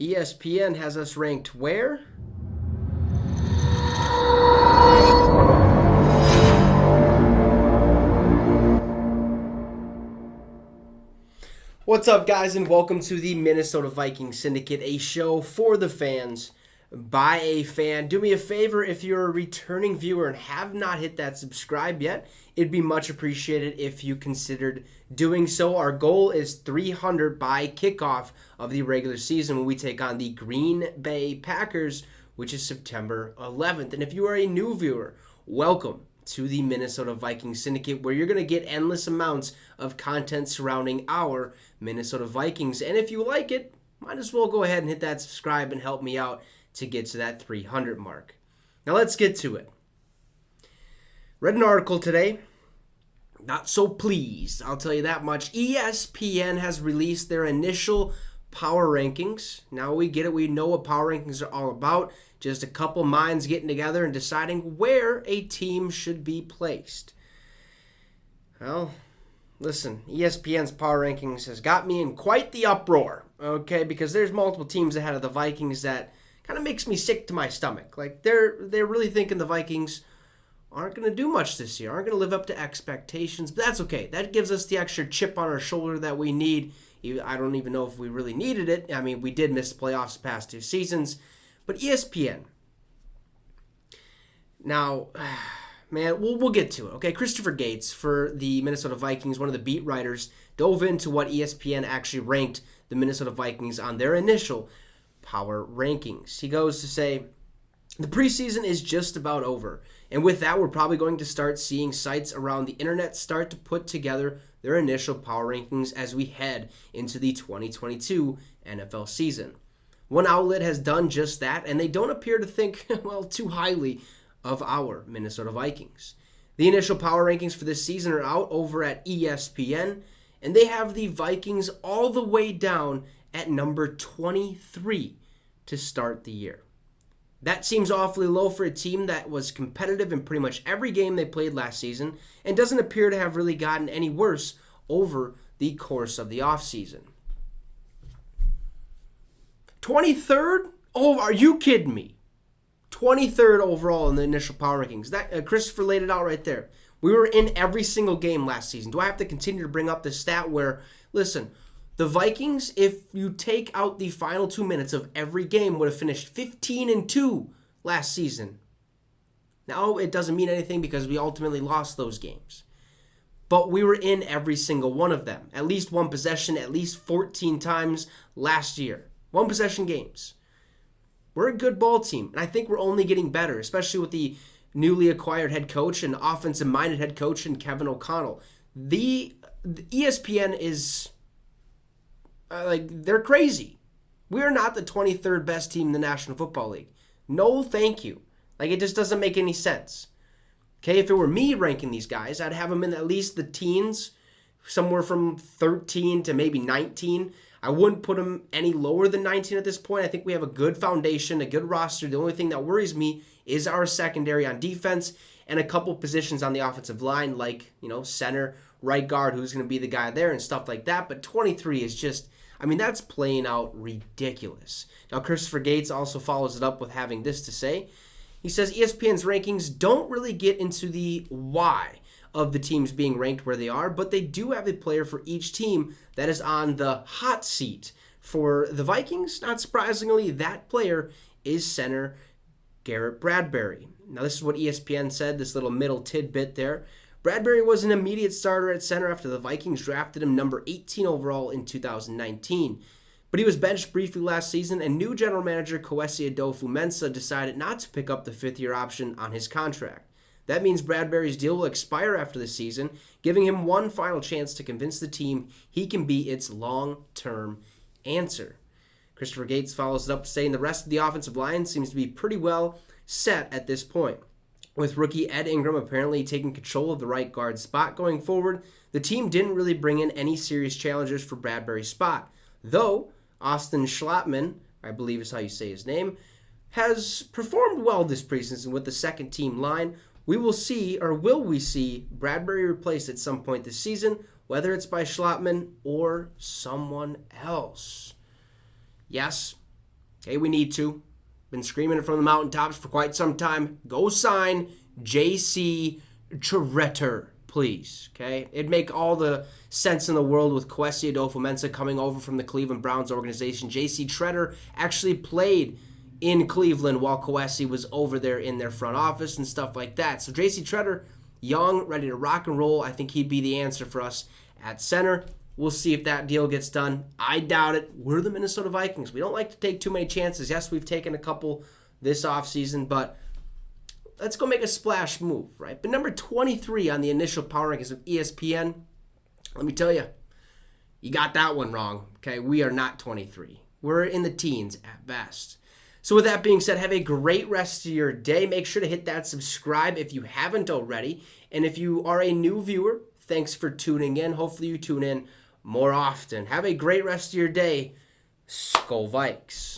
ESPN has us ranked where? What's up, guys, and welcome to the Minnesota Vikings Syndicate, a show for the fans, by a fan. Do me a favor, if you're a returning viewer and have not hit that subscribe yet, it'd be much appreciated if you considered doing so. Our goal is 300 by kickoff of the regular season when we take on the Green Bay Packers, which is September 11th. And if you are a new viewer, welcome to the Minnesota Vikings Syndicate, where you're going to get endless amounts of content surrounding our Minnesota Vikings. And if you like it, might as well go ahead and hit that subscribe and help me out to get to that 300 mark. Now let's get to it. Read an article today. Not so pleased, I'll tell you that much. ESPN has released their initial power rankings. Now we get it. We know what power rankings are all about. Just a couple minds getting together and deciding where a team should be placed. Well, listen, ESPN's power rankings has got me in quite the uproar, okay? Because there's multiple teams ahead of the Vikings that kind of makes me sick to my stomach. Like, they're really thinking the Vikings aren't going to do much this year, aren't going to live up to expectations. But that's okay. That gives us the extra chip on our shoulder that we need. I don't even know if we really needed it. I mean, we did miss the playoffs the past two seasons. But ESPN. Now, man, we'll get to it, okay? Christopher Gates for the Minnesota Vikings, one of the beat writers, dove into what ESPN actually ranked the Minnesota Vikings on their initial power rankings. He goes to say, the preseason is just about over. And with that, we're probably going to start seeing sites around the internet start to put together their initial power rankings as we head into the 2022 NFL season. One outlet has done just that, and they don't appear to think, well, too highly of our Minnesota Vikings. The initial power rankings for this season are out over at ESPN, and they have the Vikings all the way down at number 23 to start the year. That seems awfully low for a team that was competitive in pretty much every game they played last season and doesn't appear to have really gotten any worse over the course of the offseason. 23rd? Oh, are you kidding me? 23rd overall in the initial power rankings. That Christopher laid it out right there. We were in every single game last season. Do I have to continue to bring up this stat where, listen, the Vikings, if you take out the final 2 minutes of every game, would have finished 15-2 last season. Now, it doesn't mean anything because we ultimately lost those games. But we were in every single one of them. At least one possession, at least 14 times last year. One possession games. We're a good ball team, and I think we're only getting better, especially with the newly acquired head coach and offensive-minded head coach in Kevin O'Connell. The ESPN is, they're crazy. We are not the 23rd best team in the National Football League. No, thank you. It just doesn't make any sense. Okay, if it were me ranking these guys, I'd have them in at least the teens, somewhere from 13 to maybe 19. I wouldn't put them any lower than 19 at this point. I think we have a good foundation, a good roster. The only thing that worries me is our secondary on defense and a couple positions on the offensive line, like, center, right guard, who's going to be the guy there and stuff like that. But 23 is just, that's playing out ridiculous. Now, Christopher Gates also follows it up with having this to say. He says ESPN's rankings don't really get into the why of the teams being ranked where they are, but they do have a player for each team that is on the hot seat. For the Vikings, not surprisingly, that player is center Garrett Bradbury. Now, this is what ESPN said, this little middle tidbit there. Bradbury was an immediate starter at center after the Vikings drafted him number 18 overall in 2019. But he was benched briefly last season, and new general manager Kwesi Adofo-Mensah decided not to pick up the fifth-year option on his contract. That means Bradbury's deal will expire after the season, giving him one final chance to convince the team he can be its long-term answer. Christopher Gates follows it up saying the rest of the offensive line seems to be pretty well set at this point. With rookie Ed Ingram apparently taking control of the right guard spot going forward, the team didn't really bring in any serious challengers for Bradbury's spot, though Austin Schlottman, I believe is how you say his name, has performed well this preseason with the second-team line. We will see, or will we see, Bradbury replaced at some point this season, whether it's by Schlottman or someone else. Yes, Okay, we need to. Been screaming it from the mountaintops for quite some time. Go sign J.C. Tretter, please. Okay, it'd make all the sense in the world with Kwesi Adolfo-Mensah coming over from the Cleveland Browns organization. J.C. Tretter actually played in Cleveland while Kwesi was over there in their front office and stuff like that. So J.C. Tretter, young, ready to rock and roll. I think he'd be the answer for us at center. We'll see if that deal gets done. I doubt it. We're the Minnesota Vikings. We don't like to take too many chances. Yes, we've taken a couple this offseason, but let's go make a splash move, right? But number 23 on the initial power rankings of ESPN, let me tell you, you got that one wrong, okay? We are not 23. We're in the teens at best. So with that being said, have a great rest of your day. Make sure to hit that subscribe if you haven't already. And if you are a new viewer, thanks for tuning in. Hopefully you tune in more often. Have a great rest of your day. Skol Vikes.